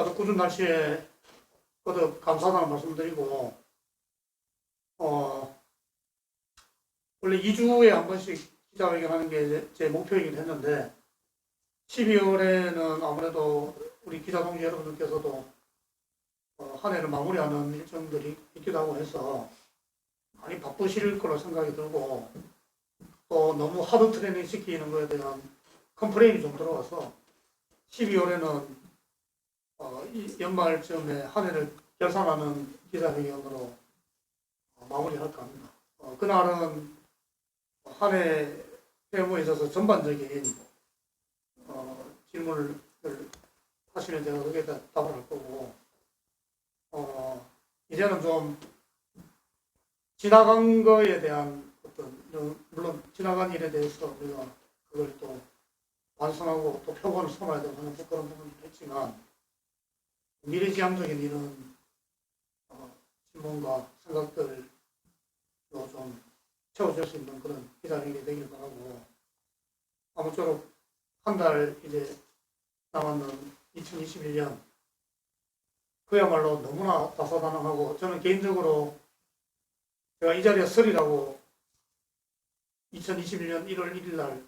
나도 궂은 날씨에 거듭 감사하다는 말씀드리고, 원래 2주에 한 번씩 기자회견하는 게 제 목표이긴 했는데, 12월에는 아무래도 우리 기자 동지 여러분들께서도 한 해를 마무리하는 일정들이 있기도 하고 해서 많이 바쁘실 거로 생각이 들고, 또 너무 하드 트레이닝 시키는 거에 대한 컴플레인이 좀 들어와서 12월에는 이 연말쯤에 한 해를 결산하는 기자회견으로 마무리할까 합니다. 그날은 한 해 회무에 있어서 전반적인 질문을 하시면 제가 거기에 답을 할 거고, 이제는 좀 지나간 거에 대한 물론 지나간 일에 대해서 우리가 그걸 또 완성하고 또 표본을 삼아야 되고 하는 그런 부분도 있지만, 미래지향적인 이런 질문과 생각들로 좀 채워줄 수 있는 그런 기자회견이 되길 바라고, 아무쪼록 한 달 이제 남았는 2021년, 그야말로 너무나 다사다난하고, 저는 개인적으로 제가 이 자리에 서리라고 2021년 1월 1일 날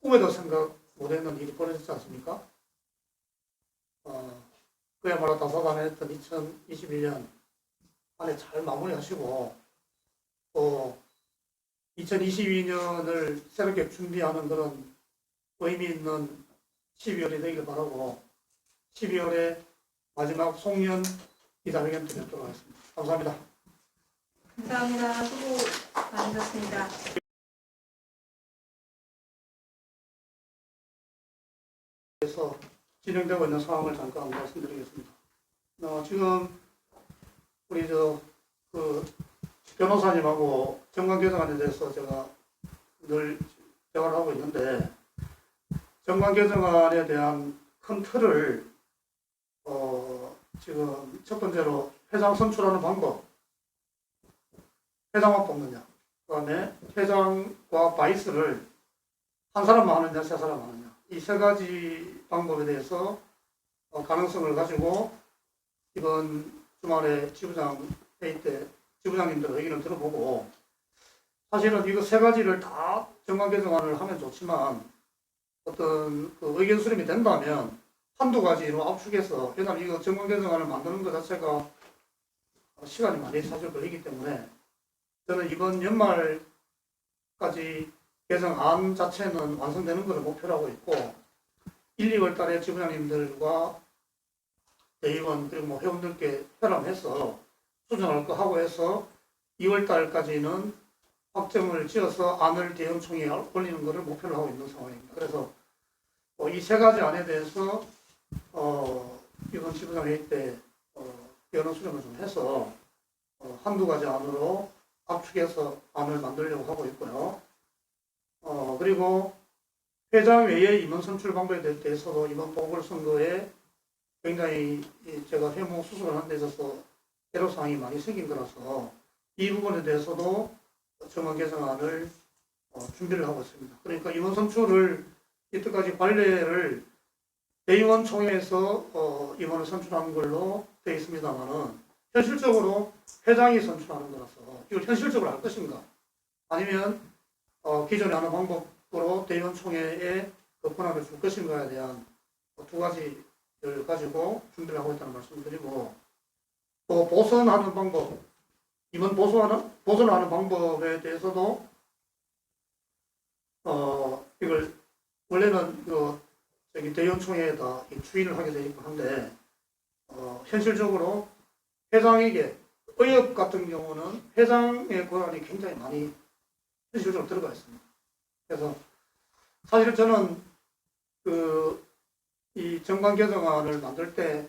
꿈에도 생각 못했는 일이 벌어졌지 않습니까? 그야말로 다사다난했던 2021년 안에 잘 마무리하시고, 또 2022년을 새롭게 준비하는 그런 의미 있는 12월이 되길 바라고, 12월에 마지막 송년 기자회견 드리도록 하겠습니다. 감사합니다. 감사합니다. 수고 많으셨습니다. 그래서 진행되고 있는 상황을 잠깐 말씀드리겠습니다. 지금 우리 변호사님하고 정관개정안에 대해서 제가 늘 대화를 하고 있는데, 정관개정안에 대한 큰 틀을 지금 첫 번째로 회장 선출하는 방법, 회장만 뽑느냐, 그 다음에 회장과 바이스를 한 사람만 하느냐, 세 사람 하느냐, 이 세 가지 방법에 대해서 가능성을 가지고 이번 주말에 지부장 회의 때 지부장님들 의견을 들어보고, 사실은 이거 세 가지를 다 정관개정안을 하면 좋지만, 어떤 그 의견 수렴이 된다면 한두 가지로 압축해서, 왜냐하면 이거 정관개정안을 만드는 것 자체가 시간이 많이 사실 걸리기 때문에, 저는 이번 연말까지 개정안 자체는 완성되는 것을 목표로 하고 있고, 1, 2월 달에 지부장님들과 대의원 그리고 뭐 회원들께 회람해서 수정할 거 하고 해서 2월 달까지는 확정을 지어서 안을 대의원총회에 올리는 것을 목표로 하고 있는 상황입니다. 그래서 이 세 가지 안에 대해서 이번 지부장 회의 때 변호 수정을 좀 해서 한두 가지 안으로 압축해서 안을 만들려고 하고 있고요. 그리고 회장 외에 임원 선출 방법에 대해서도 이번 보궐선거에 굉장히 제가 회무 수습을 하는 데 있어서 애로사항이 많이 생긴 거라서 이 부분에 대해서도 정관 개정안을 준비를 하고 있습니다. 그러니까 임원 선출을 이때까지 관례를 대의원 총회에서 임원을 선출하는 걸로 되어 있습니다만은, 현실적으로 회장이 선출하는 거라서 이걸 현실적으로 할 것인가, 아니면 기존에 하는 방법으로 대의원 총회에 그 권한을 줄 것인가에 대한 두 가지를 가지고 준비를 하고 있다는 말씀을 드리고, 또 보선하는 방법, 임원 보선하는 방법에 대해서도 이걸 원래는 대의원 총회에다 추인을 하게 되어 있고 한데, 현실적으로 회장에게, 의협 같은 경우는 회장의 권한이 굉장히 많이 현실적으로 들어가 있습니다. 그래서 사실 저는 이 정관 개정안을 만들 때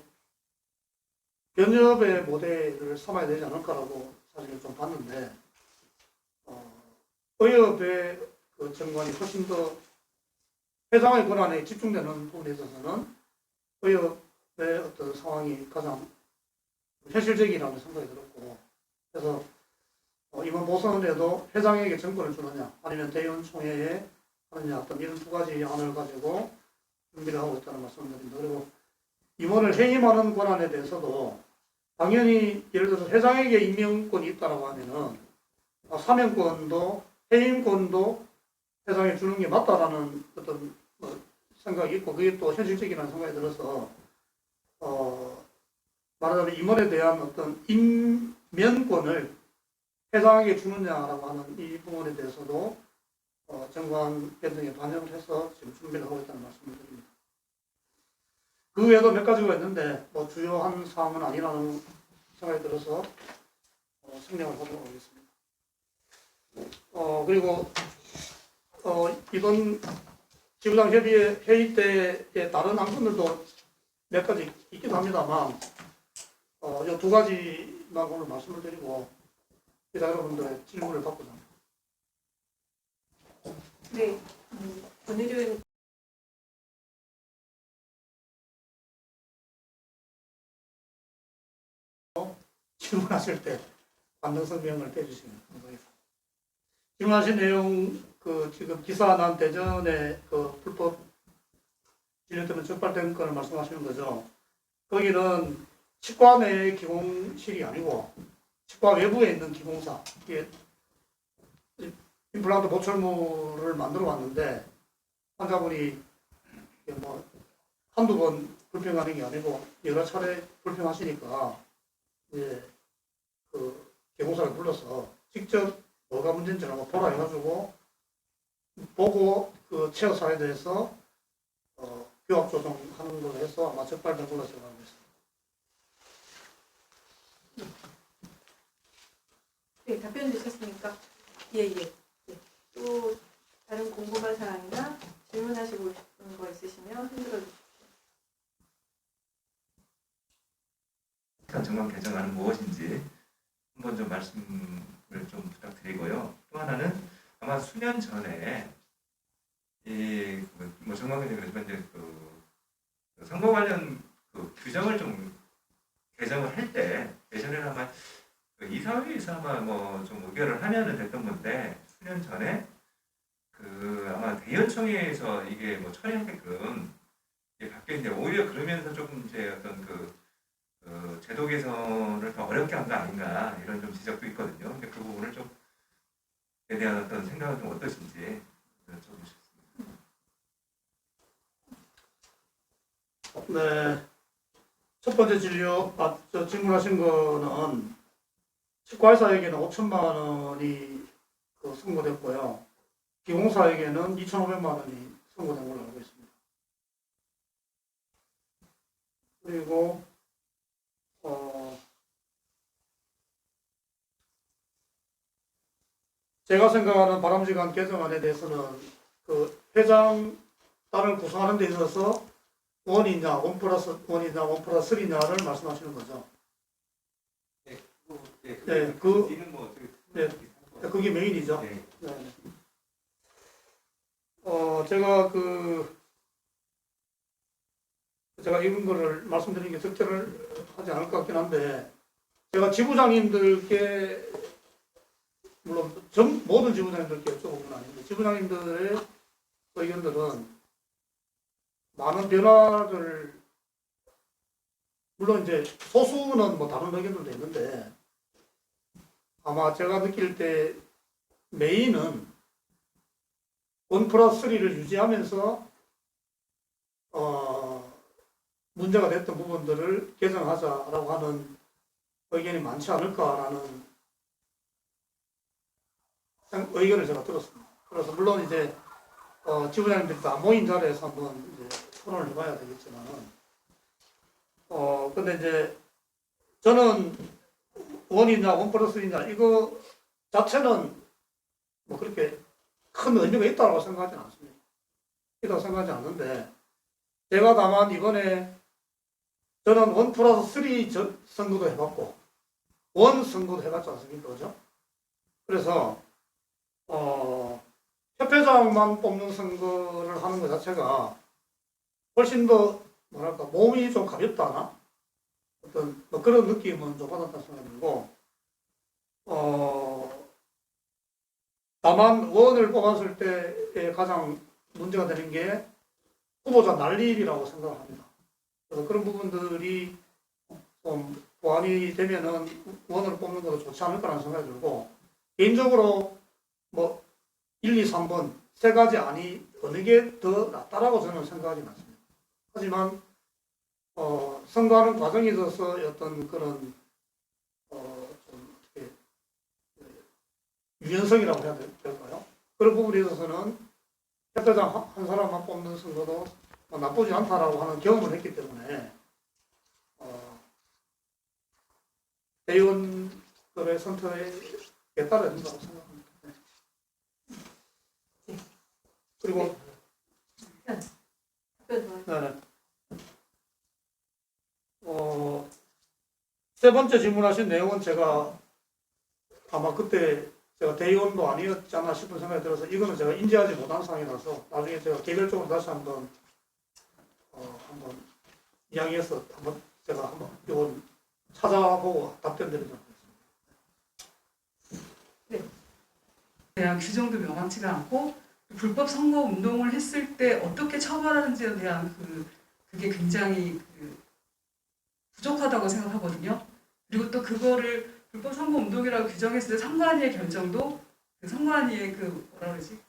변협의 모델을 삼아야 되지 않을까라고 사실 좀 봤는데, 의협의 그 정관이 훨씬 더 회장의 권한에 집중되는 부분에 있어서는 의협의 어떤 상황이 가장 현실적이라는 생각이 들었고, 그래서 이번 보선에도 회장에게 정권을 주느냐 아니면 대의원 총회에 하느냐, 어떤 이런 두 가지 안을 가지고 준비를 하고 있다는 말씀을 드립니다. 그리고 임원을 해임하는 권한에 대해서도 당연히 예를 들어서 회장에게 임명권이 있다라고 하면은 사면권도 해임권도 회장에 주는 게 맞다라는 어떤 생각이 있고 그게 또 현실적이라는 생각이 들어서 말하자면 임원에 대한 어떤 임면권을 회장에게 주느냐라고 하는 이 부분에 대해서도 정관 변경에 반영을 해서 지금 준비를 하고 있다는 말씀을 드립니다. 그 외에도 몇 가지가 있는데 뭐 주요한 사항은 아니라는 생각이 들어서 생략을 하도록 하겠습니다. 그리고 이번 지부장 협의회 회의 때의 다른 안건들도 몇 가지 있긴 합니다만 이 두 가지만 오늘 말씀을 드리고 기자 여러분들의 질문을 받고자 합니다. 네, 오늘은 질문하실 때 반등성 명을 떼주시면 감사하겠습니다. 질문하신 내용 지금 기사 난 대전의 불법 진료 때문에 적발된 건을 말씀하시는 거죠. 거기는 치과 내의 기공실이 아니고 치과 외부에 있는 기공사, 이게 임플란트 보철물을 만들어 왔는데 환자분이 뭐 한두 번 불평하는 게 아니고 여러 차례 불평하시니까 이제 개공사를 불러서 직접 뭐가 문제인지 한번 보라 해가지고 보고 체어 사에 대해서 교합 조정하는 걸로 해서 아마 적발된 걸로 제가 알고 있습니다. 네, 답변 주셨습니까? 예. 또 다른 궁금한 사항이나 질문하시고 싶은 거 있으시면 흔들어 주십시오. 정관 개정안은 무엇인지 한번 좀 말씀을 좀 부탁드리고요. 또 하나는 아마 수년 전에 이뭐 정관 개정이지만 이제 선거 관련 규정을 좀 개정을 할 때 예전에는 아마 이사회에서 아마 뭐 좀 의결을 하면은 됐던 건데 수년 전에 아마 대연청회에서 이게 뭐 처리하게끔 이게 바뀌어 있는데 오히려 그러면서 조금 이제 어떤 제도 개선을 더 어렵게 한 거 아닌가 이런 좀 지적도 있거든요. 근데 그 부분을 좀에 대한 어떤 생각은 좀 어떠신지 여쭤보겠습니다. 네. 첫 번째 질문하신 거는 치과의사에게는 5천만 원이 선고됐고요. 기공사에게는 2,500만 원이 선고된 걸로 알고 있습니다. 그리고 제가 생각하는 바람직한 개정안에 대해서는 회장 단을 구성하는 데 있어서 원이냐, 1+1이냐, 1+3냐를 말씀하시는 거죠. 그게 메인이죠. 네. 네. 제가 제가 이런 거를 말씀드리는 게 적절을 하지 않을 것 같긴 한데, 제가 지부장님들께, 물론 모든 지부장님들께 여쭤본 건 아닌데, 지부장님들의 의견들은 많은 변화를, 물론 이제 소수는 뭐 다른 의견들도 있는데, 아마 제가 느낄 때 메인은 1+3를 유지하면서 문제가 됐던 부분들을 개정하자라고 하는 의견이 많지 않을까라는 의견을 제가 들었습니다. 그래서 물론 이제 지부장님들이 다 모인 자리에서 한번 이제 토론을 해봐야 되겠지만은 근데 이제 저는 1이냐 1+3이냐 이거 자체는 뭐 그렇게 큰 의미가 있다고 생각하지는 않습니다. 있다고 생각하지 않는데, 제가 다만 이번에 저는 1+3 선거도 해봤고, 1 선거도 해봤지 않습니까? 그죠? 그래서, 협회장만 뽑는 선거를 하는 것 자체가 훨씬 더, 뭐랄까, 몸이 좀 가볍다나? 어떤, 뭐 그런 느낌은 좀 받았다는 생각이 들고, 다만 원을 뽑았을 때 가장 문제가 되는 게 후보자 난립이라고 생각을 합니다. 그래서 그런 부분들이 좀 보완이 되면은 의원으로 뽑는 것도 좋지 않을 거라는 생각이 들고, 개인적으로 뭐 1, 2, 3번 세 가지 안이 어느 게 더 낫다라고 저는 생각하지 않습니다. 하지만 선거하는 과정에 있어서 어떤 그런 좀 어떻게 유연성이라고 해야 될까요? 그런 부분에 있어서는 협회장 한 사람만 뽑는 선거도 뭐 나쁘지 않다라고 하는 경험을 했기 때문에 대의원들의 선택에 따라야 된다고 생각합니다. 네. 그리고 네. 세 번째 질문하신 내용은 제가 아마 그때 제가 대의원도 아니었지 않나 싶은 생각이 들어서 이거는 제가 인지하지 못한 상황이라서 나중에 제가 개별적으로 다시 한번 이야기해서 제가 한번 이건 찾아보고 답변 드리도록 하겠습니다. 대한 규정도 명확치가 않고 불법 선거 운동을 했을 때 어떻게 처벌하는지에 대한 그게 굉장히 부족하다고 생각하거든요. 그리고 또 그거를 불법 선거 운동이라고 규정했을 때 선관위의 결정도 선관위의 뭐라 그러지?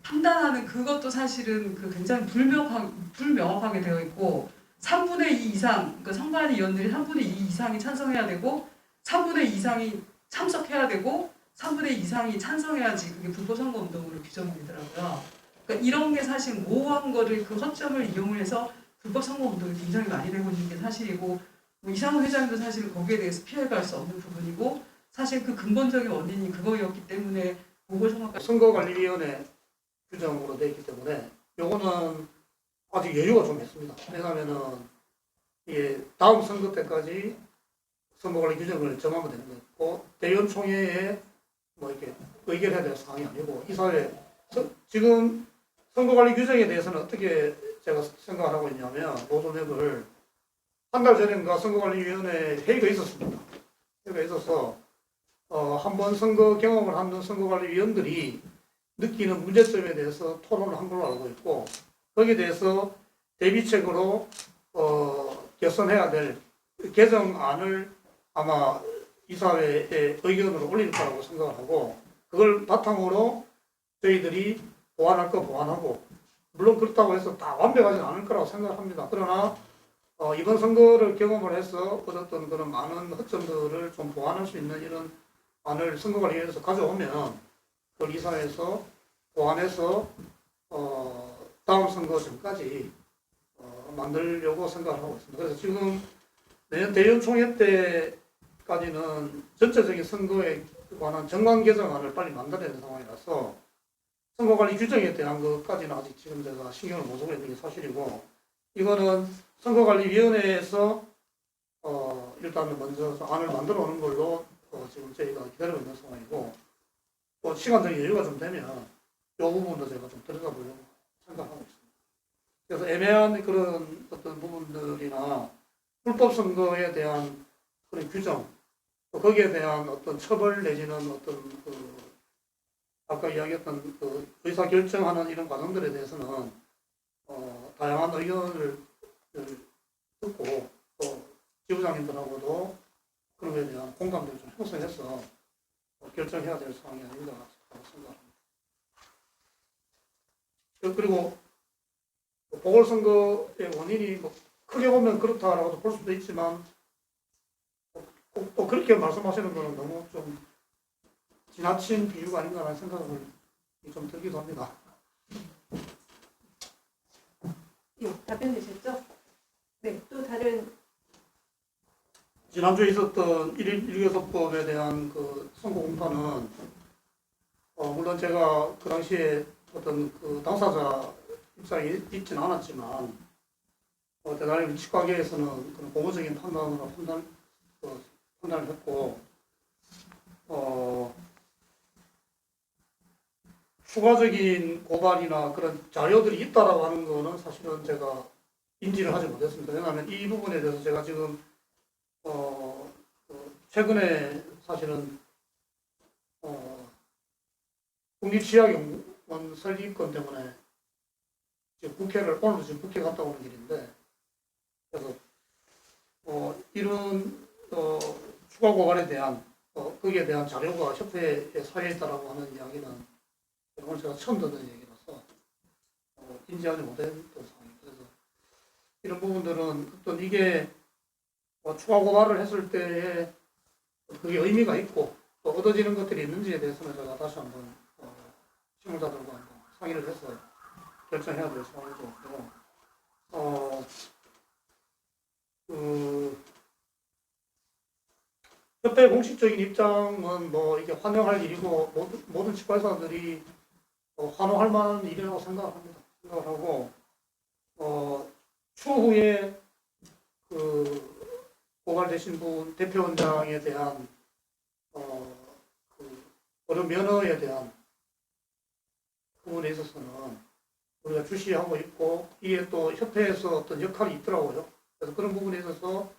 판단하는 그것도 사실은 굉장히 불명확하게 되어 있고 3분의 2 이상, 그러니까 선관위 위원들이 3분의 2 이상이 찬성해야 되고 3분의 2 이상이 참석해야 되고 3분의 2 이상이 찬성해야지 그게 불법 선거 운동으로 규정이 되더라고요. 그러니까 이런 게 사실 모호한 거를 그 허점을 이용을 해서 불법 선거 운동이 굉장히 많이 되고 있는 게 사실이고 뭐 이상호 회장도 사실 거기에 대해서 피해갈 수 없는 부분이고 사실 그 근본적인 원인이 그거였기 때문에 보궐선거까지 선거관리위원회 규정으로 되어 있기 때문에 요거는 아직 여유가 좀 있습니다. 왜냐하면은 이게 다음 선거 때까지 선거관리 규정을 정하면 되는 거고 대의원 총회에 뭐 이렇게 의결해야 될 상황이 아니고 이사회 지금 선거관리 규정에 대해서는 어떻게 제가 생각을 하고 있냐면 로드맵을 한 달 전인가 선거관리위원회 회의가 있었습니다. 회의가 있어서 한번 선거 경험을 하는 선거관리위원들이 느끼는 문제점에 대해서 토론을 한 걸로 알고 있고 거기에 대해서 대비책으로 개선해야 될 개정안을 아마 이사회에 의견으로 올릴 거라고 생각을 하고 그걸 바탕으로 저희들이 보완할 거 보완하고 물론 그렇다고 해서 다 완벽하지는 않을 거라고 생각을 합니다. 그러나 이번 선거를 경험을 해서 얻었던 그런 많은 허점들을 좀 보완할 수 있는 이런 안을 선거관리위원회에서 가져오면 그걸 이사회에서 보완해서 다음 선거 전까지 만들려고 생각을 하고 있습니다. 그래서 지금 내년 대의원 총회 때까지는 전체적인 선거에 관한 정관 개정안을 빨리 만들어야 되는 상황이라서 선거관리 규정에 대한 것까지는 아직 지금 제가 신경을 못 쓰고 있는 게 사실이고 이거는 선거관리위원회에서 일단은 먼저 안을 만들어 오는 걸로 지금 저희가 기다리고 있는 상황이고 또 시간적인 여유가 좀 되면 이 부분도 제가 좀 들여다보려고 생각하고 있습니다. 그래서 애매한 그런 어떤 부분들이나 불법 선거에 대한 그런 규정 또 거기에 대한 어떤 처벌 내지는 어떤 아까 이야기했던 의사 결정하는 이런 과정들에 대해서는 다양한 의견을 듣고 또 지부장님들하고도 그런 것에 대한 공감대를 좀 형성해서 결정해야 될 상황이 아닌가 생각합니다. 그리고 보궐선거의 원인이 뭐 크게 보면 그렇다라고도 볼 수도 있지만 또 그렇게 말씀하시는 거는 너무 좀 지나친 비유가 아닌가라는 생각을 좀 들기도 합니다. 예, 답변 되셨죠? 네, 또 다른 지난주에 있었던 1일 1교섭법에 대한 그 선거 공판은 물론 제가 그 당시에 어떤 그 당사자 입장이 있지는 않았지만 대단히 위치관계에서는 그런 고무적인 판단을 했고 추가적인 고발이나 그런 자료들이 있다라고 하는 거는 사실은 제가 인지를 하지 못했습니다. 왜냐하면 이 부분에 대해서 제가 지금 최근에 사실은 국립치약연구원 설립권 때문에 지금 오늘도 지금 국회 갔다 오는 길인데 그래서 이런 추가 고발에 대한 거기에 대한 자료가 협회에 쌓여 있다라고 하는 이야기는 오늘 제가 처음 듣는 얘기라서 인지하지 못했던 상황입니다. 그래서 이런 부분들은 어떤 이게 추가 고발을 했을 때에 그게 의미가 있고 또 얻어지는 것들이 있는지에 대해서는 제가 다시 한번 실무자들과 한번 상의를 해서 결정해야 될 상황이고 협회 공식적인 입장은 뭐 이게 환영할 일이고 모든 치과의사들이 환호할 만한 일이라고 생각합니다. 생각을 하고 추후에 그 고발되신 분 대표원장에 대한 어느 면허에 대한 부분에 있어서는 우리가 주시하고 있고 이게 또 협회에서 어떤 역할이 있더라고요. 그래서 그런 부분에 있어서는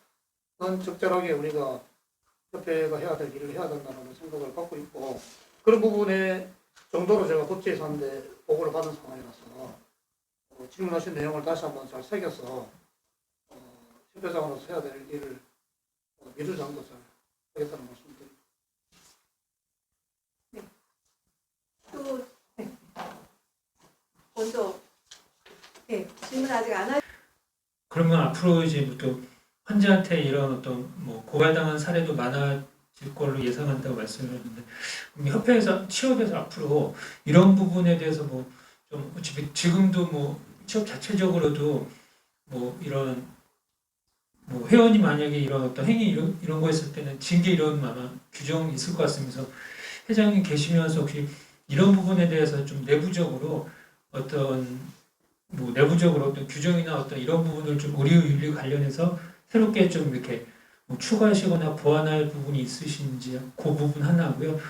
적절하게 우리가 협회가 해야 될 일을 해야 된다는 생각을 갖고 있고 그런 부분에 정도로 제가 국제예산대 보고를 받은 상황이라서 질문하신 내용을 다시 한번 잘 새겨서 협회장으로서 해야 될 일을 미루지 않고 잘 하겠다는 말씀드립니다. 또 먼저 질문 아직 안 하셨. 그러면 앞으로 이제 또 환자한테 이런 어떤 뭐 고발당한 사례도 많아질 걸로 예상한다고 말씀을 했는데 그럼 협회에서 취업에서 앞으로 이런 부분에 대해서 뭐 좀 지금도 뭐 취업 자체적으로도 뭐 이런 뭐 회원이 만약에 이런 어떤 행위 이런 거 했을 때는 징계 이런 아마 규정이 있을 것 같으면서 회장님 계시면서 혹시 이런 부분에 대해서 좀 내부적으로 어떤 뭐 내부적으로 어떤 규정이나 어떤 이런 부분을 좀 의료윤리 관련해서 새롭게 좀 이렇게 뭐 추가하시거나 보완할 부분이 있으신지 그 부분 하나고요.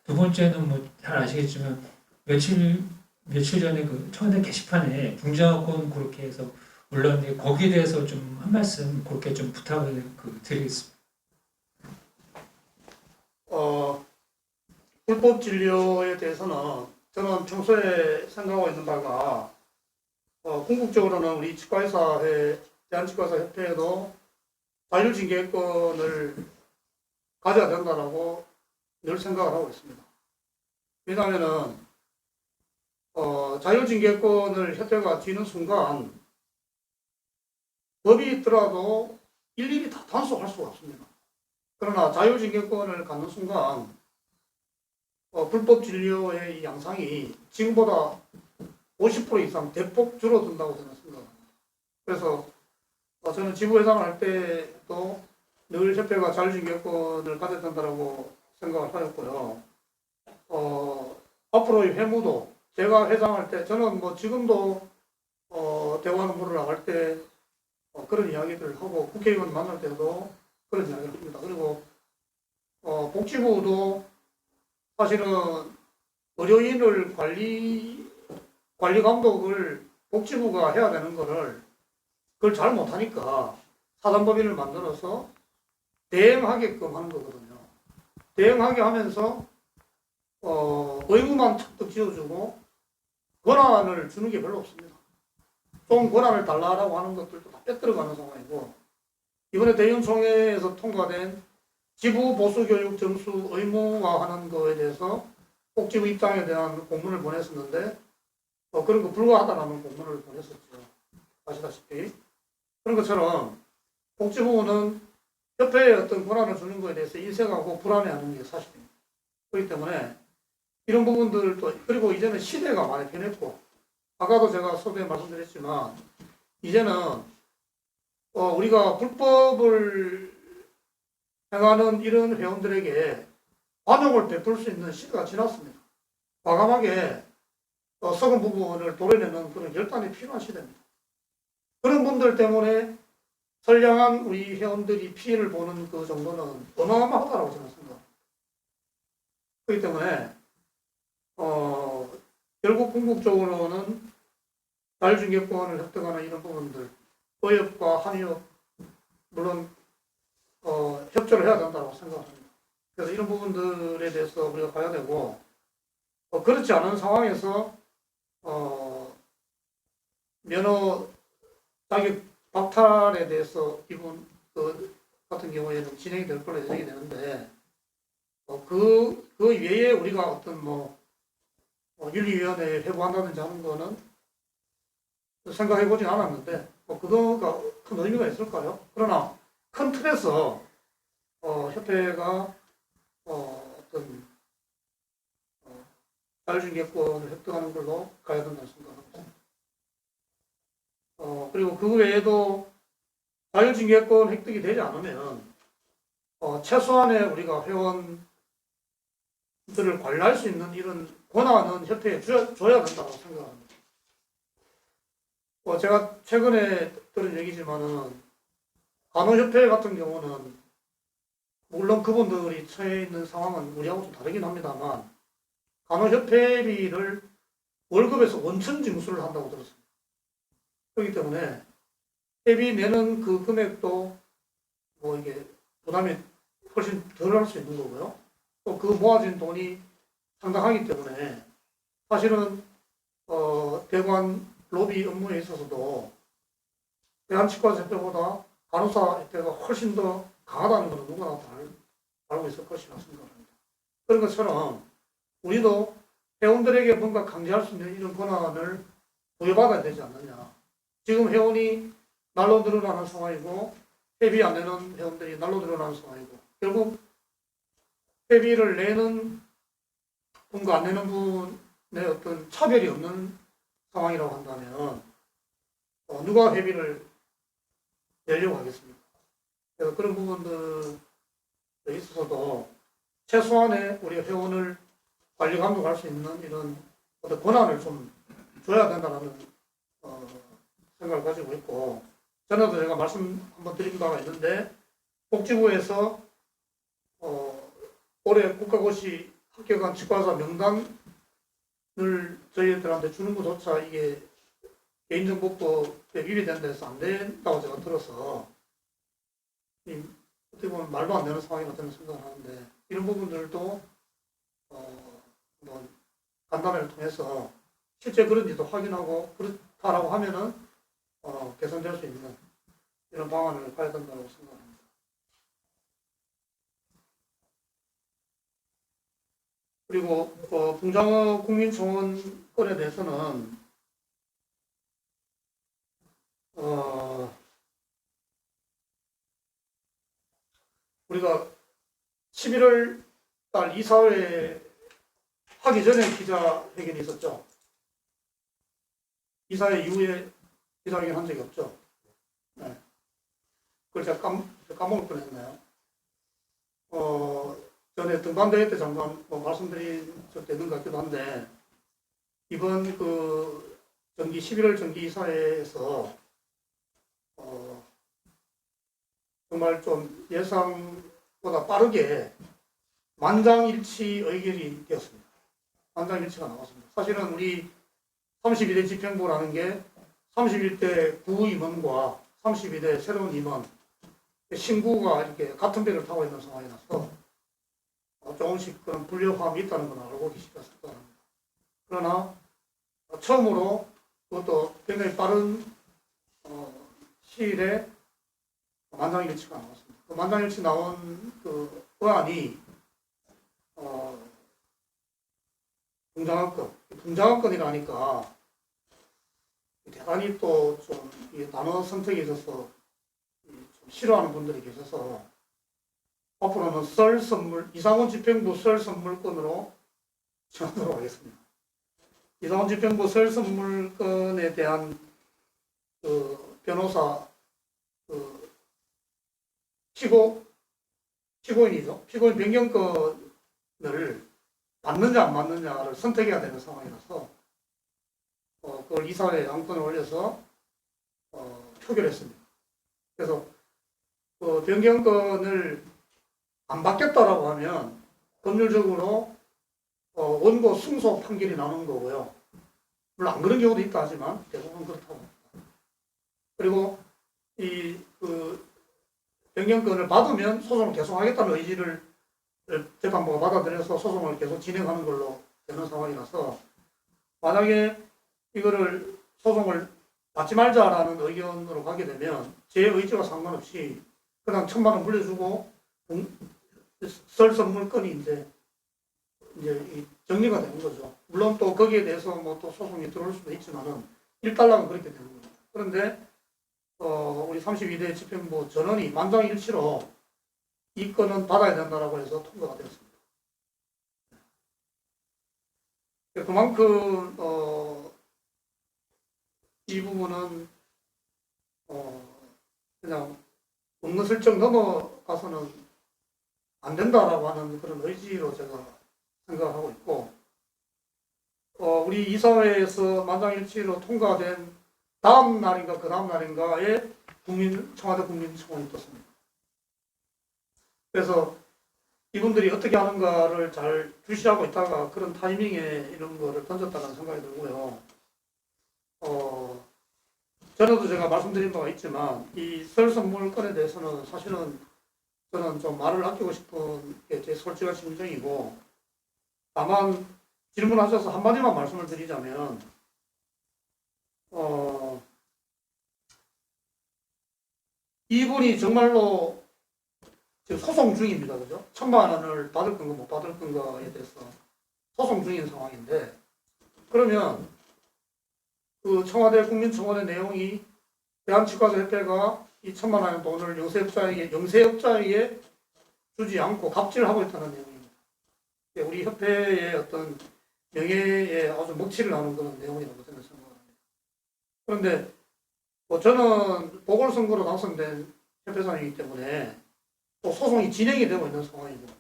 두 번째는 뭐 잘 아시겠지만 며칠 전에 그 청와대 게시판에 중장학권 그렇게 해서 올랐는데 거기에 대해서 좀 한 말씀 그렇게 좀 부탁을 드리겠습니다. 불법 진료에 대해서는 저는 평소에 생각하고 있는 바가 궁극적으로는 우리 치과의사회 대한치과의사협회에도 자율징계권을 가져야 된다라고 늘 생각을 하고 있습니다. 왜냐하면은 자율징계권을 협회가 쥐는 순간 법이 있더라도 일일이 다 단속할 수가 없습니다. 그러나 자율징계권을 갖는 순간 불법 진료의 양상이 지금보다 50% 이상 대폭 줄어든다고 저는 생각합니다. 그래서 저는 지부회장을 할 때도 늘 협회가 자율징계권을 가져야 된다고 생각을 하였고요. 앞으로의 회무도 제가 회장할 때 저는 뭐 지금도 대화 업무를 나갈 때 그런 이야기들을 하고 국회의원 만날 때도 그런 이야기를 합니다. 그리고 복지부도 사실은 의료인을 관리 감독을 복지부가 해야 되는 거를 그걸 잘 못하니까 사단법인을 만들어서 대행하게끔 하는 거거든요. 대행하게 하면서 의무만 툭툭 지어주고 권한을 주는 게 별로 없습니다. 좀 권한을 달라라고 하는 것들도 다 빼들어가는 상황이고 이번에 대의원총회에서 통과된 지부 보수교육 점수 의무화하는 거에 대해서 복지부 입장에 대한 공문을 보냈었는데 그런 거 불가하다라는 공문을 보냈었죠. 아시다시피 그런 것처럼 복지부는 협회에 어떤 권한을 주는 거에 대해서 인색하고 불안해하는 게 사실입니다. 그렇기 때문에 이런 부분들도 그리고 이제는 시대가 많이 변했고 아까도 제가 서두에 말씀드렸지만 이제는 우리가 불법을 행하는 이런 회원들에게 관용을 베풀 수 있는 시대가 지났습니다. 과감하게 썩은 부분을 도려내는 그런 결단이 필요한 시대입니다. 그런 분들 때문에 선량한 우리 회원들이 피해를 보는 그 정도는 어마어마하다고 저는 생각합니다. 그렇기 때문에 결국 궁극적으로는 자율징계권을 획득하는 이런 부분들 의협과 한의협 물론 협조를 해야 된다고 생각합니다. 그래서 이런 부분들에 대해서 우리가 봐야 되고 그렇지 않은 상황에서 면허 자격 박탈에 대해서 이분 같은 경우에는 진행이 될 걸로 예상이 되는데 그 외에 우리가 어떤 윤리위원회에 회부한다든지 하는 거는 생각해 보진 않았는데 그거가 큰 의미가 있을까요? 그러나 큰 틀에서 협회가 어떤 자율중개권을 획득하는 걸로 가야 된다는 생각을 합니다. 그리고 그 외에도 자율중개권 획득이 되지 않으면 최소한의 우리가 회원들을 관리할 수 있는 이런 권한은 협회에 줘야 된다고 생각합니다. 제가 최근에 들은 얘기지만은 간호협회 같은 경우는 물론 그분들이 처해 있는 상황은 우리하고 좀 다르긴 합니다만 간호협회비를 월급에서 원천 징수를 한다고 들었습니다. 그렇기 때문에 회비 내는 그 금액도 이게 부담이 훨씬 덜 할 수 있는 거고요. 또 그 모아진 돈이 상당하기 때문에 사실은 대관 로비 업무에 있어서도 대한치과협회보다 간호사협회가 훨씬 더 강하다는 것은 누구나 다 알고 있을 것이라 생각합니다. 그런 것처럼 우리도 회원들에게 뭔가 강제할 수 있는 이런 권한을 부여받아야 되지 않느냐. 지금 회원이 날로 늘어나는 상황이고 회비 안 내는 회원들이 날로 늘어나는 상황이고 결국 회비를 내는 분과 안 내는 분의 어떤 차별이 없는 상황이라고 한다면 누가 회비를 내려고 하겠습니까? 그래서 그런 부분들에 있어서도 최소한의 우리 회원을 관리 감독할 수 있는 이런 어떤 권한을 좀 줘야 된다는 생각을 가지고 있고 전에도 제가 말씀 한번 드린 바가 있는데 복지부에서 올해 국가고시 합격한 치과의사 명단을 저희들한테 주는 것조차 이게 개인정보법에 위배된다 해서 안 된다고 제가 들어서 어떻게 보면 말도 안 되는 상황이라고 저는 생각을 하는데 이런 부분들도 한번 간담회를 통해서 실제 그런지도 확인하고 그렇다라고 하면은 개선될 수 있는 이런 방안을 가야 된다고 생각합니다. 그리고 붕장어 국민청원 건에 대해서는 우리가 11월 달 이사회 하기 전에 기자회견이 있었죠. 이사회 이후에 기자회견 한 적이 없죠. 네. 그걸 제가 까먹을 뻔했네요. 전에 등반대회 때 잠깐 말씀드린 적 되는 것 같기도 한데 이번 11월 정기 이사회에서 정말 좀 예상보다 빠르게 만장일치 의결이 되었습니다. 만장일치가 나왔습니다. 사실은 우리 32대 집행부라는 게 31대 구임원과 32대 새로운 임원, 신구가 이렇게 같은 배를 타고 있는 상황이라서 조금씩 그런 불협화음이 있다는 건 알고 계시다 생각합니다. 그러나 처음으로 그것도 굉장히 빠른 시일에 만장일치가 나왔습니다. 그 만장일치 나온 그 의안이 붕장어권이라니까 대단히 또 좀 단어 선택에 있어서 좀 싫어하는 분들이 계셔서 앞으로는 썰 선물, 이상원 집행부 썰 선물권으로 정하도록 하겠습니다. 이상원 집행부 썰 선물권에 대한 변호사 피고인이죠. 피고인 변경권을 받느냐 안 받느냐를 선택해야 되는 상황이라서 그걸 이사회에 안건을 올려서 표결했습니다. 그래서 변경권을 안 받겠다라고 하면 법률적으로 원고 승소 판결이 나오는 거고요. 물론 안 그런 경우도 있다 하지만 대부분 그렇다고 합니다. 그리고 변경권을 받으면 소송을 계속하겠다는 의지를 재판부가 받아들여서 소송을 계속 진행하는 걸로 되는 상황이라서 만약에 이거를 소송을 받지 말자라는 의견으로 가게 되면 제 의지와 상관없이 그냥 1,000만 원 물려주고 설 선물권이 이제 이 정리가 되는 거죠. 물론 또 거기에 대해서 뭐 또 소송이 들어올 수도 있지만은 1달러는 그렇게 되는 겁니다. 그런데 우리 32대 집행부 전원이 만장일치로 이 건은 받아야 된다라고 해서 통과가 되었습니다. 그만큼 이 부분은 그냥 은근슬쩍 넘어가서는 안 된다라고 하는 그런 의지로 제가 생각하고 있고, 우리 이사회에서 만장일치로 통과된 다음 날인가 그 다음 날인가에 청와대 국민청원이 떴습니다. 그래서 이분들이 어떻게 하는가를 잘 주시하고 있다가 그런 타이밍에 이런 거를 던졌다는 생각이 들고요. 전에도 제가 말씀드린 바가 있지만 이 설 선물권에 대해서는 사실은 저는 좀 말을 아끼고 싶은 게 제 솔직한 심정이고, 다만 질문하셔서 한마디만 말씀을 드리자면 이분이 정말로 지금 소송 중입니다. 그죠? 1,000만 원을 받을 건가 못 받을 건가에 대해서 소송 중인 상황인데, 그러면 그 청와대 국민청원의 내용이 대한치과의협회가 이 1,000만 원의 돈을 영세업자에게 주지 않고 갑질하고 있다는 내용입니다. 우리 협회의 어떤 명예에 아주 먹칠을 하는 그런 내용이라고 저는 생각합니다. 그런데 저는 보궐선거로 당선된 협회장이기 때문에 또 소송이 진행이 되고 있는 상황입니다.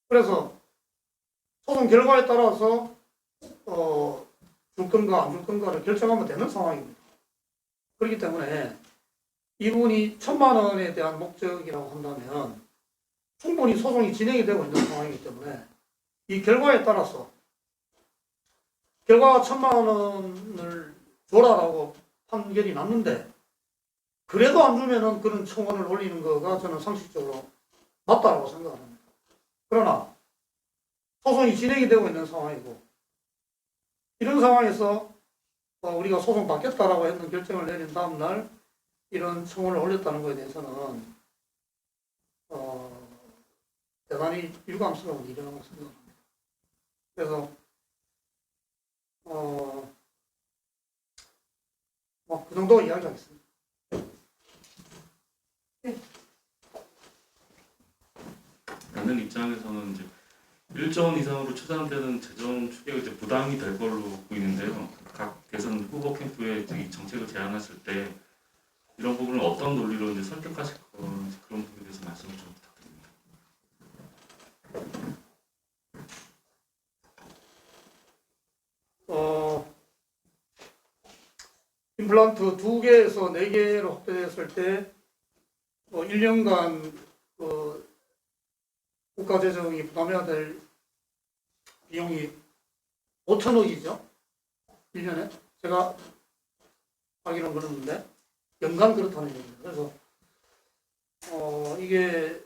그래서 소송 결과에 따라서 줄 건가 안 줄 건가를 결정하면 되는 상황입니다. 그렇기 때문에 이분이 1,000만 원에 대한 목적이라고 한다면 충분히 소송이 진행이 되고 있는 상황이기 때문에 이 결과에 따라서 결과가 1,000만 원을 줘라라고 판결이 났는데 그래도 안 주면은 그런 청원을 올리는 거가 저는 상식적으로 맞다라고 생각합니다. 그러나 소송이 진행이 되고 있는 상황이고, 이런 상황에서 우리가 소송 받겠다라고 했는 결정을 내린 다음 날 이런 청원을 올렸다는 것에 대해서는 대단히 유감스러운 일이라고 생각합니다. 그래서 그 정도 이야기하겠습니다. 받는 입장에서는 이제 1조 원 이상으로 추산되는 재정 추계가 이제 부담이 될 걸로 보이는데요. 각 대선 후보 캠프에 이 정책을 제안했을 때 이런 부분을 어떤 논리로 이제 설득하실 건지 그런 부분에 대해서 말씀을 좀 부탁드립니다. 임플란트 2개에서 4개로 확대됐을 때 1년간 국가재정이 부담해야 될 비용이 5천억이죠. 1년에. 제가 알기로는 그랬는데 연간 그렇다는 얘기입니다. 그래서 이게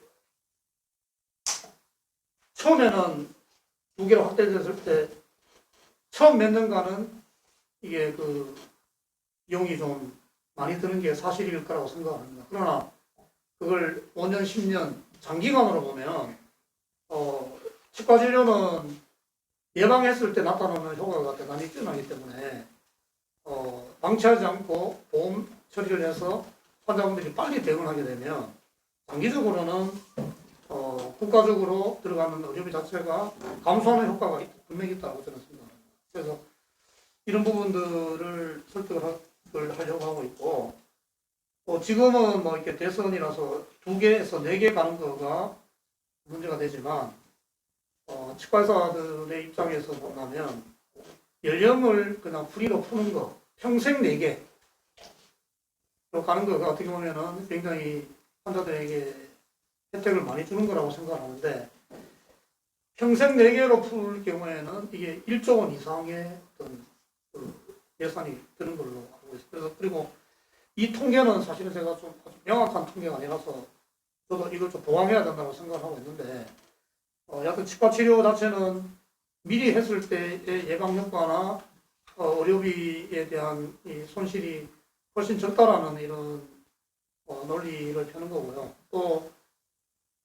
처음에는 2개로 확대됐을 때 처음 몇 년간은 이게 비용이 좀 많이 드는 게 사실일 거라고 생각합니다. 그러나 그걸 5년, 10년 장기간으로 보면 치과 진료는 예방했을 때 나타나는 효과가 대단히 뛰어나기 때문에 방치하지 않고 보험 처리를 해서 환자분들이 빨리 대응을 하게 되면 장기적으로는 국가적으로 들어가는 의료비 자체가 감소하는 효과가 분명히 있다고 저는 생각합니다. 그래서 이런 부분들을 설득을 하려고 하고 있고, 지금은 이렇게 대선이라서 2개에서 4개 가는 거가 문제가 되지만 치과의사들의 입장에서 보면 연령을 그냥 프리로 푸는 거, 평생 4개로 가는 거가 어떻게 보면은 굉장히 환자들에게 혜택을 많이 주는 거라고 생각하는데, 평생 4개로 풀 경우에는 이게 1조 원 이상의 어떤 예산이 드는 걸로 알고 있습니다. 그래서 그리고 이 통계는 사실은 제가 좀 아주 명확한 통계가 아니라서 저도 이걸 좀 보완해야 된다고 생각하고 있는데, 약간 치과 치료 자체는 미리 했을 때의 예방 효과나 의료비에 대한 이 손실이 훨씬 적다라는 이런 논리를 펴는 거고요. 또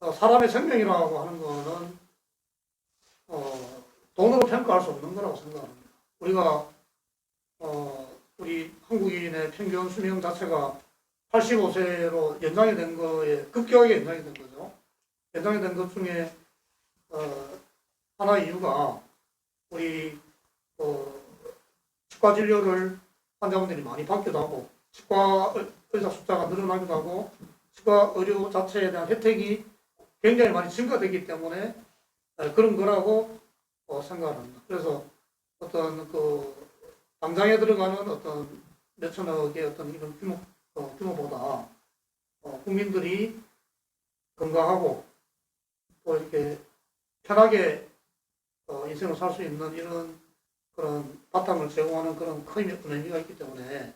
사람의 생명이라고 하는 거는 돈으로 평가할 수 없는 거라고 생각합니다. 우리가 우리 한국인의 평균 수명 자체가 85세로 연장이 된 거에 급격하게 연장이 된 거죠. 연장이 된 것 중에 하나의 이유가 우리 치과 진료를 환자분들이 많이 받기도 하고 치과 의사 숫자가 늘어나기도 하고 치과 의료 자체에 대한 혜택이 굉장히 많이 증가되기 때문에 그런 거라고 생각합니다. 그래서 어떤 그 당장에 들어가는 어떤 몇천억의 어떤 이런 규모보다 국민들이 건강하고 또 이렇게 편하게 인생을 살 수 있는 이런 그런 바탕을 제공하는 그런 큰 의미가 있기 때문에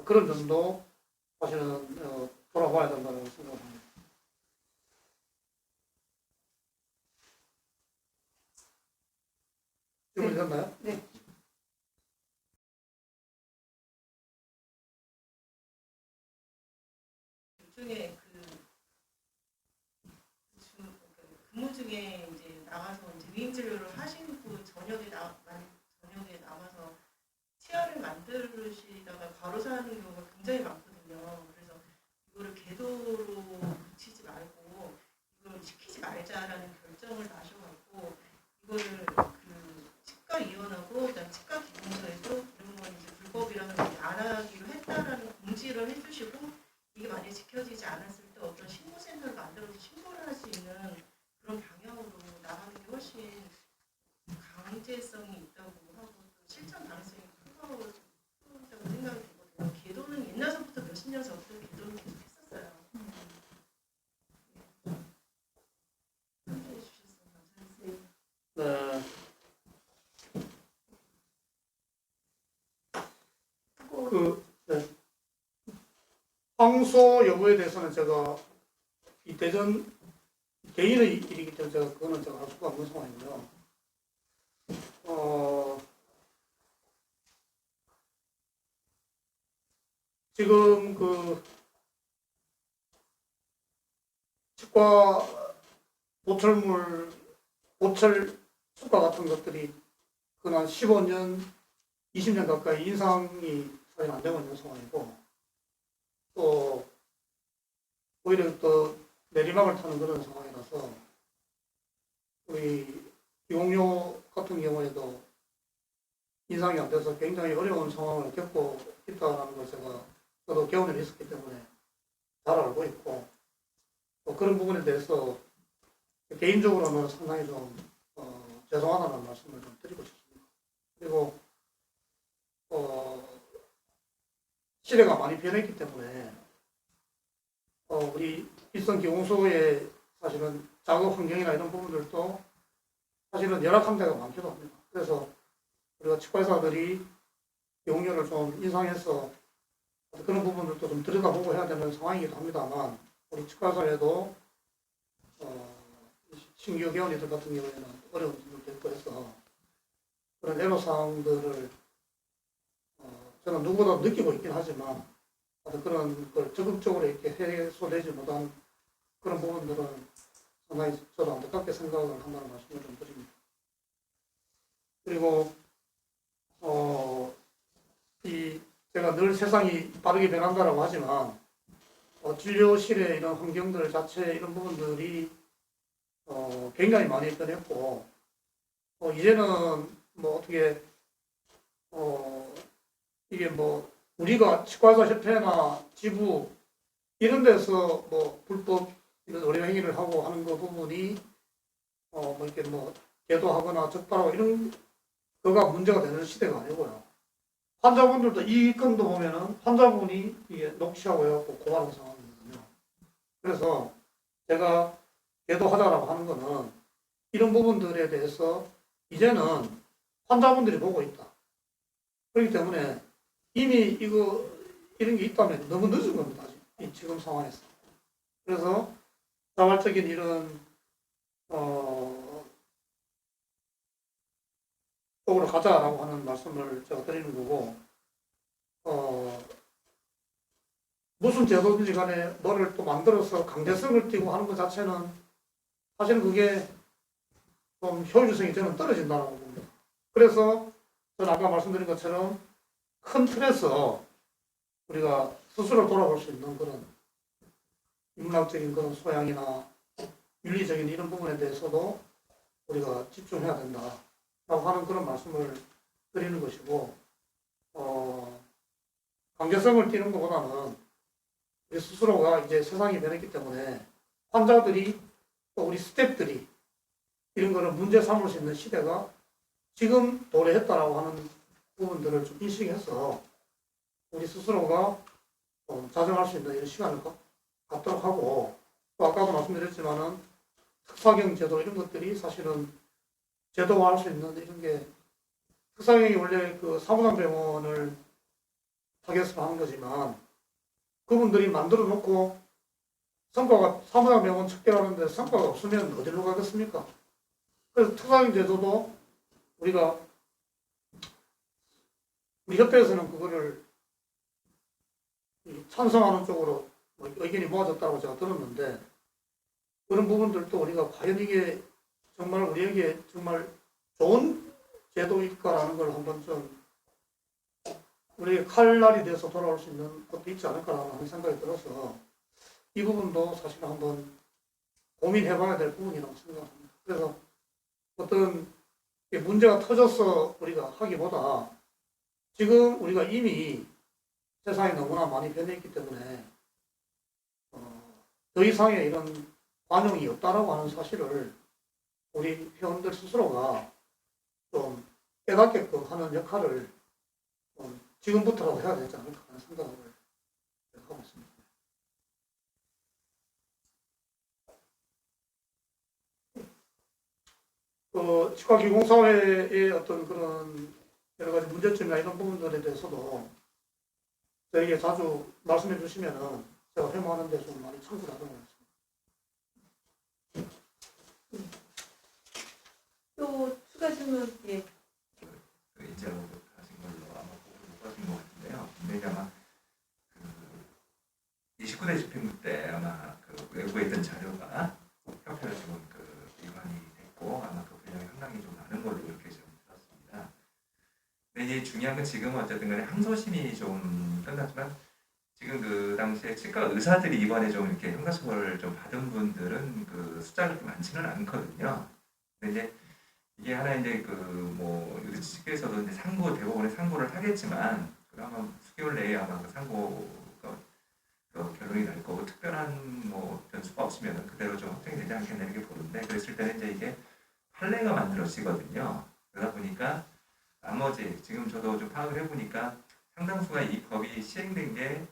그런 점도 사실은 돌아봐야 된다고 생각합니다. 질문이 됐나요? 네. 중에 근무 중에 이제 나가서 이제 위임 진료를 하시고 저녁에 남아서 치아를 만드시다가 과로사하는 경우가 굉장히 많거든요. 그래서 이거를 궤도로 붙이지 말고 이걸 시키지 말자라는 결정을 나셔갖고 이거를 그 치과 위원하고 그다음 치과 기본서에도 이런 건 이제 불법이라는 걸 안 하기로 했다라는 공지를 해주시고 이게 만약에 지켜지지 않았을 때 어떤 신고센터를 만들어서 신고를 할 수 있는 그런 방향으로 나가는 게 훨씬 강제성이 있다고 하고 또 실천 가능성이 크다고 생각이 들거든요. 궤도는 옛날서부터 몇십 년 전부터 궤도는 계속 했었어요. 참조해 주셔서 감사합니다. 네. 황소 여부에 대해서는 제가 이 대전 개인의 일이기 때문에 제가 그거는 제가 할 수가 없는 상황이고요. 지금 그 치과 보철 수가 같은 것들이 그한 15년, 20년 가까이 인상이 사실 안 되고 있는 상황이고 또 오히려 또 내리막을 타는 그런 상황이라서 우리 비용료 같은 경우에도 인상이 안 돼서 굉장히 어려운 상황을 겪고 있다는 걸 저도 경험이 있었기 때문에 잘 알고 있고 또 그런 부분에 대해서 개인적으로는 상당히 좀 죄송하다는 말씀을 좀 드리고 싶습니다. 그리고 시대가 많이 변했기 때문에 우리 일선 기공소의 사실은 작업 환경이나 이런 부분들도 사실은 열악한 데가 많기도 합니다. 그래서 우리가 치과의사들이 비용료를 좀 인상해서 그런 부분들도 좀 들여다보고 해야 되는 상황이기도 합니다만 우리 치과의사에도 신규 개원이들 같은 경우에는 어려운 점도 있고 해서 그런 애로사항들을 저는 누구보다 느끼고 있긴 하지만 그런 걸 적극적으로 이렇게 해소되지 못한 그런 부분들은 상당히 저도 안타깝게 생각을 한다는 말씀을 좀 드립니다. 그리고 제가 늘 세상이 빠르게 변한다라고 하지만 진료실의 이런 환경들 자체 이런 부분들이 굉장히 많이 변했고 이제는 뭐 어떻게 이게 뭐 우리가 치과의사 협회나 지부 이런 데서 뭐 불법 이런 의료 행위를 하고 하는 그 부분이 뭐 이렇게 뭐 계도하거나 적발하고 이런 거가 문제가 되는 시대가 아니고요. 환자분들도 이 건도 보면은 환자분이 이게 녹취하고 해갖고 고발한 상황이거든요. 그래서 제가 계도하자라고 하는 거는 이런 부분들에 대해서 이제는 환자분들이 보고 있다. 그렇기 때문에 이미 이런 게 있다면 너무 늦은 겁니다. 아직. 지금 상황에서. 그래서 자발적인 이런 쪽으로 가자라고 하는 말씀을 제가 드리는 거고, 무슨 제도든지 간에 뭐를 또 만들어서 강제성을 띠고 하는 것 자체는 사실 그게 좀 효율성이 저는 떨어진다고 봅니다. 그래서 저는 아까 말씀드린 것처럼 큰 틀에서 우리가 스스로 돌아볼 수 있는 그런 인문학적인 그런 소양이나 윤리적인 이런 부분에 대해서도 우리가 집중해야 된다라고 하는 그런 말씀을 드리는 것이고, 강제성을 띠는 것보다는 우리 스스로가 이제 세상이 변했기 때문에 환자들이 또 우리 스태프들이 이런 거를 문제 삼을 수 있는 시대가 지금 도래했다라고 하는 부분들을 좀 인식해서 우리 스스로가 자정할 수 있는 이런 시간을 갖도록 하고, 또 아까도 말씀드렸지만은 특사경 제도 이런 것들이 사실은 제도화할 수 있는 이런 게, 특사경이 원래 그 사무장병원을 타겟으로 하는 거지만 그분들이 만들어 놓고 성과가 사무장병원 척결하는데 성과가 없으면 어디로 가겠습니까? 그래서 특사경 제도도 우리가 우리 협회에서는 그거를 찬성하는 쪽으로 의견이 모아졌다고 제가 들었는데, 그런 부분들도 우리가 과연 이게 정말 우리에게 정말 좋은 제도일까라는 걸 한번 좀 우리의 칼날이 돼서 돌아올 수 있는 것도 있지 않을까라는 생각이 들어서 이 부분도 사실 한번 고민해봐야 될 부분이라고 생각합니다. 그래서 어떤 문제가 터져서 우리가 하기보다 지금 우리가 이미 세상이 너무나 많이 변했기 때문에 더 이상의 이런 관용이 없다라고 하는 사실을 우리 회원들 스스로가 좀 깨닫게끔 하는 역할을 좀 지금부터라도 해야 되지 않을까 하는 생각을 하고 있습니다. 치과기공사회의 어떤 그런 여러 가지 문제점이나 이런 부분들에 대해서도 저에게 자주 말씀해 주시면은 제가 회모하는 데 좀 많이 참고를 하도록 하겠습니다. 또 추가 질문, 예. 인재라고 하신 걸로 아마 못 받은 것 같은데요. 근데 이게 아마 그 29대 집행 때 아마 그 외부에 있던 자료가 협회로 지금 그 위반이 됐고 아마 그 분량이 상당히 좀 많은 걸로 이렇게 좀 들었습니다. 근데 이제 중요한 건 지금 어쨌든 간에 항소심이 좀 끝났지만 지금 그 당시에 치과 의사들이 이번에 좀 이렇게 형사처벌을 좀 받은 분들은 그 숫자가 그렇게 많지는 않거든요. 근데 이제 이게 하나 이제 그 뭐 요새 측에서도 이제 대법원에 상고를 하겠지만 아마 수개월 내에 아마 그 상고가 그 결론이 날 거고 특별한 뭐 변수가 없으면 그대로 좀 확정이 되지 않겠나 이렇게 보는데, 그랬을 때는 이제 이게 판례가 만들어지거든요. 그러다 보니까 나머지 지금 저도 좀 파악을 해보니까 상당수가 이 법이 시행된 게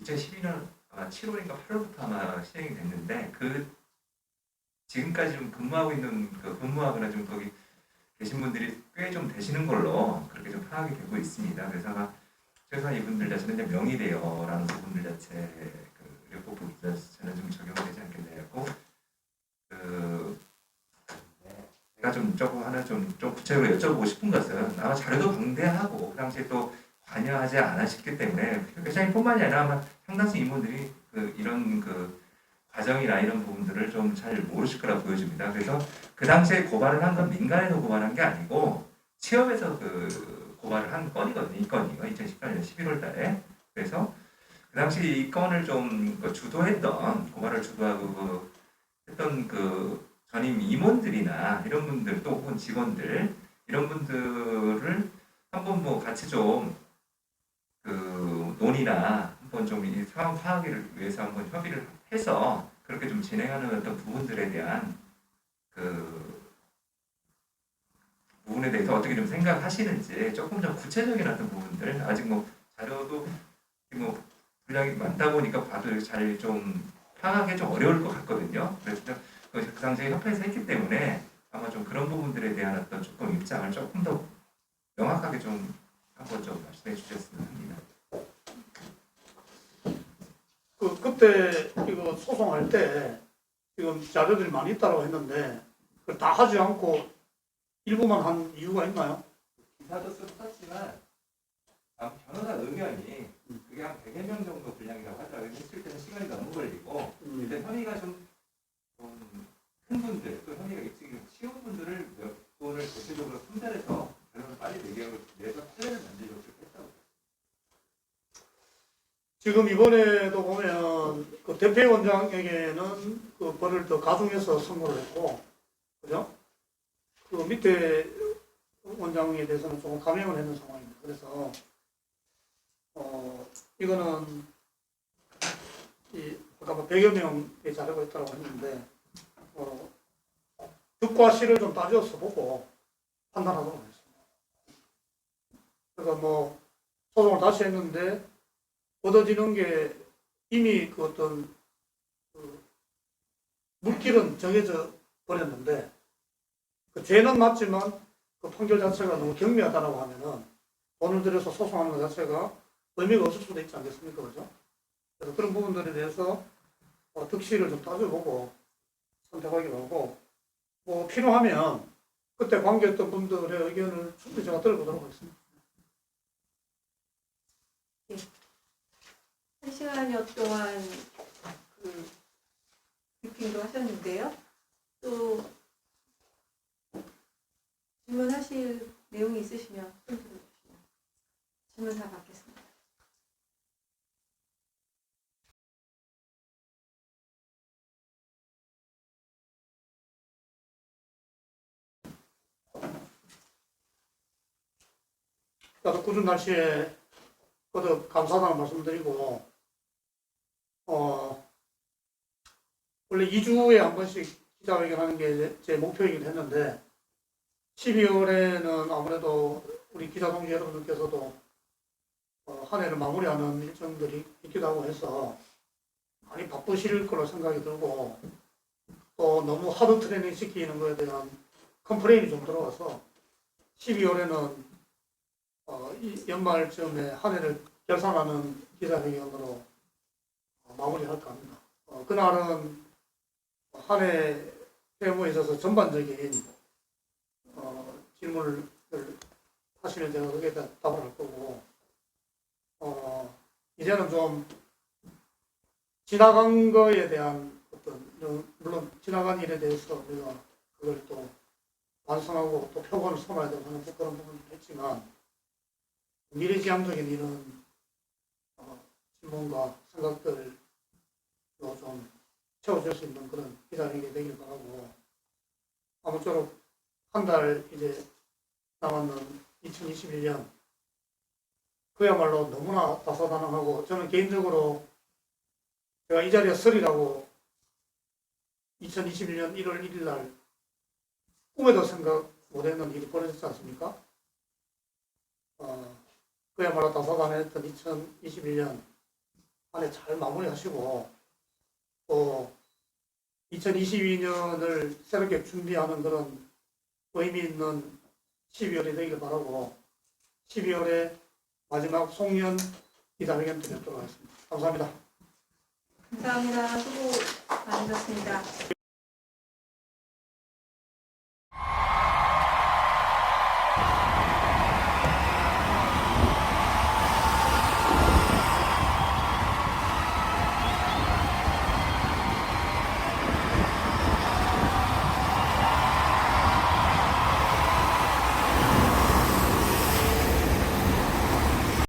2012년 아마 7월인가 8월부터 아마 시행이 됐는데 그 지금까지 좀 근무하고 있는 그 근무하거나 좀 거기 계신 분들이 꽤 좀 되시는 걸로 그렇게 좀 파악이 되고 있습니다. 그래서 아마 최소한 이분들 자체는 이제 명의대여라는 부분들 자체 그 의료법 부분 자체는 좀 적용되지 않겠냐고 제가 좀 조금 하나 좀 구체적으로 여쭤보고 싶은 것은 아마 자료도 방대하고 그 당시에 또 관여하지 않으셨기 때문에 회장님뿐만이 아니라 아마 상당수 임원들이 그 이런 그 과정이나 이런 부분들을 좀 잘 모르실 거라 보여집니다. 그래서 그 당시에 고발을 한 건 민간에서 고발한 게 아니고 취업에서 그 고발을 한 건이거든요. 이 건이요. 2018년 11월 달에. 그래서 그 당시 이 건을 좀 주도했던, 고발을 주도하고 했던 그 전임 임원들이나 이런 분들 또 혹은 직원들 이런 분들을 한번 뭐 같이 좀 그 논의나 한번 좀 이 상황 파악을 위해서 한번 협의를 해서 그렇게 좀 진행하는 어떤 부분들에 대한 그 부분에 대해서 어떻게 좀 생각하시는지 조금 더 구체적인 어떤 부분들, 아직 뭐 자료도 뭐 분량이 많다 보니까 봐도 잘 좀 파악하기 좀 어려울 것 같거든요. 그래서 그 당시에 협회에서 했기 때문에 아마 좀 그런 부분들에 대한 어떤 조금 입장을 조금 더 명확하게 좀 한번 좀 말씀해 주셨으면 합니다. 그때 이거 소송할 때 지금 자료들이 많이 있다고 했는데 그걸 다 하지 않고 일부만 한 이유가 있나요? 기사도 쓰고 썼지만 변호사 의견이 그게 한 100여 명 정도 분량이라고 하더라고요. 했을 때는 시간이 너무 걸리고 일단 혐의가 좀 큰 분들 또 혐의가 입증이 쉬운 분들을 몇 분을 대체적으로 선별해서 결론을 빨리 내서 트레를 만들려고 했다고. 지금 이번에도 보면 그 대표원장에게는 그 벌을 더 가중해서 선고를 했고, 그죠? 그 밑에 원장에 대해서는 조금 감형을 했는 상황입니다. 그래서 이거는 아까 뭐 100여 명의 자료가 있다고 했는데 득과 실을 좀 따져서 보고 판단하도록 하겠습니다. 그러니까 뭐 소송을 다시 했는데 얻어지는 게 이미 그 어떤 물길은 정해져 버렸는데 그 죄는 맞지만 그 판결 자체가 너무 경미하다라고 하면은 돈을 들여서 소송하는 것 자체가 의미가 없을 수도 있지 않겠습니까? 그죠? 그래서 그런 부분들에 대해서 득실을 좀 따져보고 선택하기로 하고, 뭐 필요하면 그때 관계했던 분들의 의견을 충분히 제가 들어보도록 하겠습니다. 1시간여 동안 그 브리핑도 하셨는데요. 또 질문하실 내용이 있으시면 손 들어주시면 질문 다 받겠습니다. 나도 궂은 날씨에 거듭 감사하다는 말씀드리고, 원래 2주에 한 번씩 기자회견하는 게 제 목표이긴 했는데 12월에는 아무래도 우리 기자 동지 여러분들께서도 한 해를 마무리하는 일정들이 있기도 하고 해서 많이 바쁘실 거로 생각이 들고, 또 너무 하드 트레이닝 시키는 거에 대한 컴플레인이 좀 들어와서 12월에는 이 연말쯤에 한 해를 결산하는 기자회견으로 마무리할까 합니다. 그날은 한 해 회무에 있어서 전반적인 질문을 하시면 제가 거기에 대한 답을 할 거고, 이제는 좀 지나간 거에 대한 물론 지나간 일에 대해서 우리가 그걸 또 완성하고 또 표본을 삼아야 되고 하는 그런 부분도 있지만, 미래지향적인 이런 질문과 생각들로 좀 채워줄 수 있는 그런 기자회견이 되길 바라고, 아무쪼록 한 달 이제 남았는 2021년 그야말로 너무나 다사다난하고, 저는 개인적으로 제가 이 자리에 서리라고 2021년 1월 1일 날 꿈에도 생각 못했는 일이 벌어졌지 않습니까? 그야말로 다사다난했던 2021년 한 해 잘 마무리하시고, 또 2022년을 새롭게 준비하는 그런 의미 있는 12월이 되길 바라고, 12월에 마지막 송년 기자회견 드리도록 하겠습니다. 감사합니다. 감사합니다. 수고 많으셨습니다.